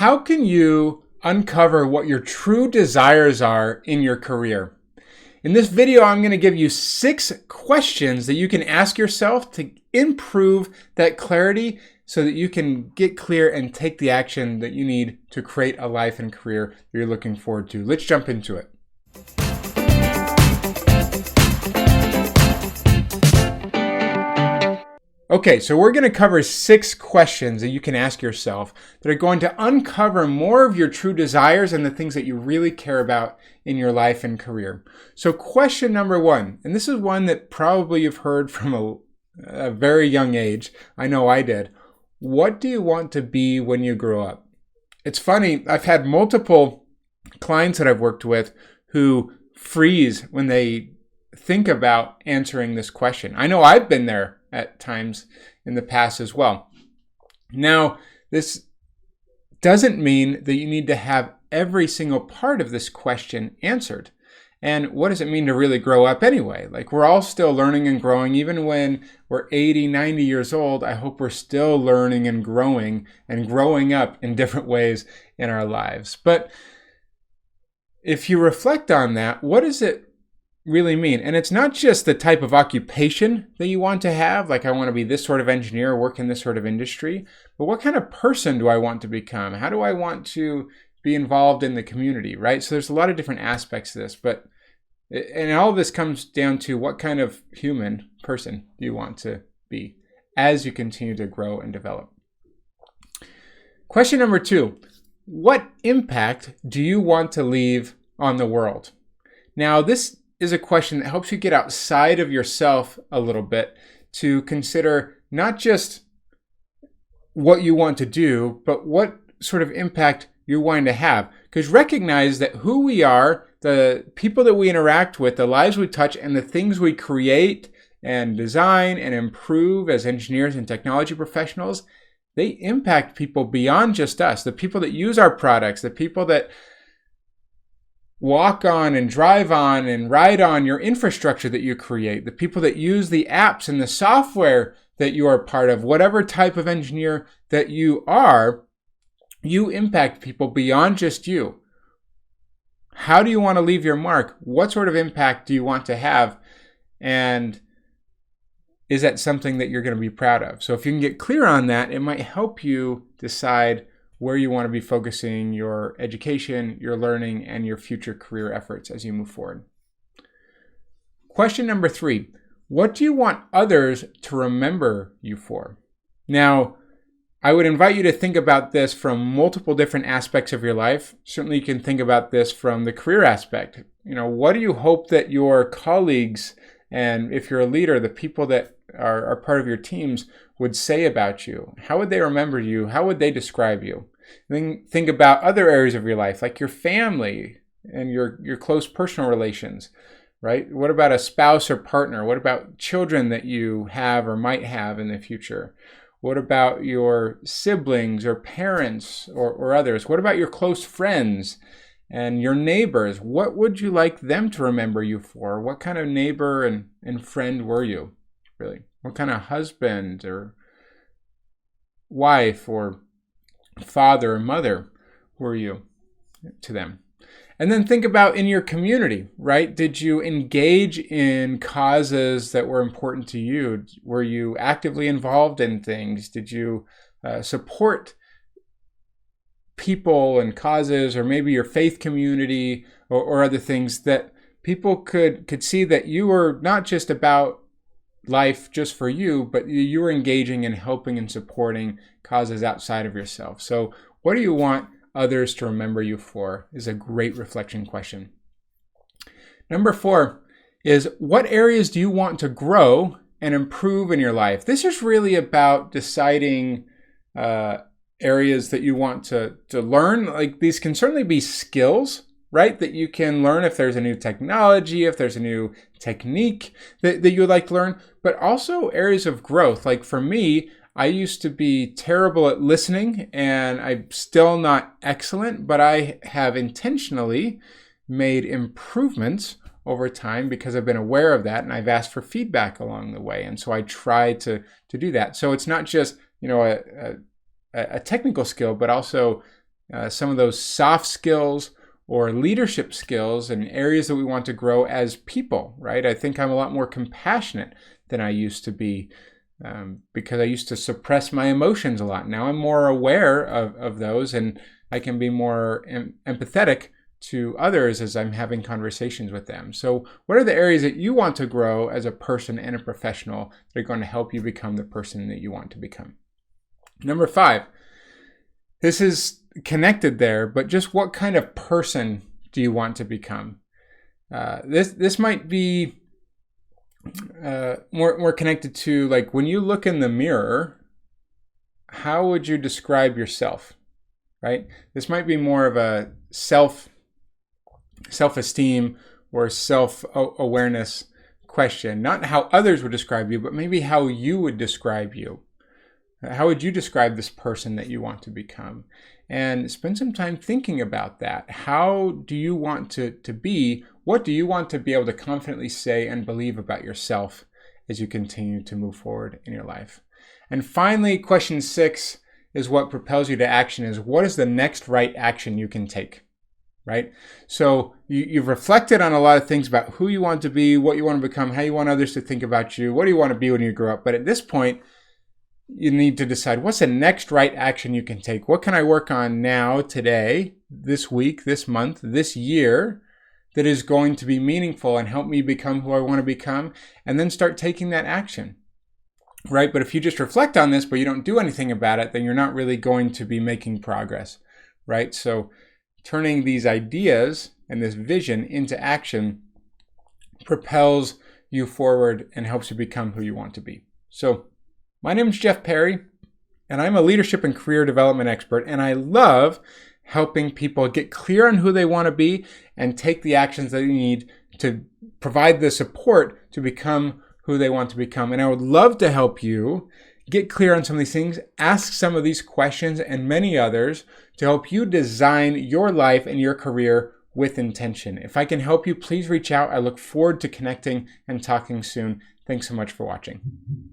How can you uncover what your true desires are in your career? In this video, I'm going to give you 6 questions that you can ask yourself to improve that clarity so that you can get clear and take the action that you need to create a life and career that you're looking forward to. Let's jump into it. Okay, so we're going to cover 6 questions that you can ask yourself that are going to uncover more of your true desires and the things that you really care about in your life and career. So question number 1, and this is one that probably you've heard from a very young age. I know I did. What do you want to be when you grow up? It's funny, I've had multiple clients that I've worked with who freeze when they think about answering this question. I know I've been there at times in the past as well. Now, this doesn't mean that you need to have every single part of this question answered. And what does it mean to really grow up anyway? Like, we're all still learning and growing. Even when we're 80, 90 years old, I hope we're still learning and growing up in different ways in our lives. But if you reflect on that, what does it really mean? And it's not just the type of occupation that you want to have, like I want to be this sort of engineer, work in this sort of industry, but what kind of person do I want to become? How do I want to be involved in the community, right? So there's a lot of different aspects to this, and all of this comes down to what kind of human person do you want to be as you continue to grow and develop. Question number 2, what impact do you want to leave on the world? Now, this is a question that helps you get outside of yourself a little bit to consider not just what you want to do, but what sort of impact you're wanting to have. Because recognize that who we are, the people that we interact with, the lives we touch, and the things we create and design and improve as engineers and technology professionals, they impact people beyond just us. The people that use our products, the people that walk on and drive on and ride on your infrastructure that you create, the people that use the apps and the software that you are part of, whatever type of engineer that you are, you impact people beyond just you. How do you want to leave your mark? What sort of impact do you want to have? And is that something that you're going to be proud of? So if you can get clear on that, it might help you decide where you want to be focusing your education, your learning, and your future career efforts as you move forward. Question number 3, what do you want others to remember you for? Now, I would invite you to think about this from multiple different aspects of your life. Certainly you can think about this from the career aspect. What do you hope that your colleagues, and if you're a leader, the people that are part of your teams would say about you? How would they remember you? How would they describe you? Then think about other areas of your life, like your family and your close personal relations, right? What about a spouse or partner? What about children that you have or might have in the future? What about your siblings or parents or others? What about your close friends and your neighbors? What would you like them to remember you for? What kind of neighbor and friend were you, really? What kind of husband or wife or father or mother were you to them? And then think about in your community, right? Did you engage in causes that were important to you? Were you actively involved in things? Did you support people and causes, or maybe your faith community or other things that people could see that you were not just about life just for you, but you were engaging in helping and supporting causes outside of yourself. So what do you want others to remember you for is a great reflection question. Number 4 is, what areas do you want to grow and improve in your life? This is really about deciding areas that you want to learn. Like, these can certainly be skills, right? That you can learn if there's a new technology, if there's a new technique that you would like to learn, but also areas of growth. Like for me, I used to be terrible at listening, and I'm still not excellent, but I have intentionally made improvements over time because I've been aware of that, and I've asked for feedback along the way. And so I try to do that. So it's not just, a technical skill, but also some of those soft skills or leadership skills and areas that we want to grow as people, right? I think I'm a lot more compassionate than I used to be because I used to suppress my emotions a lot. Now I'm more aware of those, and I can be more empathetic to others as I'm having conversations with them. So what are the areas that you want to grow as a person and a professional that are going to help you become the person that you want to become? Number 5, this is connected there, but just what kind of person do you want to become? This might be more connected to, like, when you look in the mirror, how would you describe yourself, right? This might be more of a self-esteem or self-awareness question, not how others would describe you, but maybe how you would describe you. How would you describe this person that you want to become? And spend some time thinking about that. How do you want to be? What do you want to be able to confidently say and believe about yourself as you continue to move forward in your life? And finally, question 6 is what propels you to action, is what is the next right action you can take, right? So you've reflected on a lot of things about who you want to be, what you want to become, how you want others to think about you, what do you want to be when you grow up. But at this point, you need to decide what's the next right action you can take. What can I work on now, today, this week, this month, this year that is going to be meaningful and help me become who I want to become, and then start taking that action, right? But if you just reflect on this, but you don't do anything about it, then you're not really going to be making progress, right? So turning these ideas and this vision into action propels you forward and helps you become who you want to be. So my name is Jeff Perry, and I'm a leadership and career development expert, and I love helping people get clear on who they want to be and take the actions that they need to provide the support to become who they want to become. And I would love to help you get clear on some of these things, ask some of these questions and many others to help you design your life and your career with intention. If I can help you, please reach out. I look forward to connecting and talking soon. Thanks so much for watching.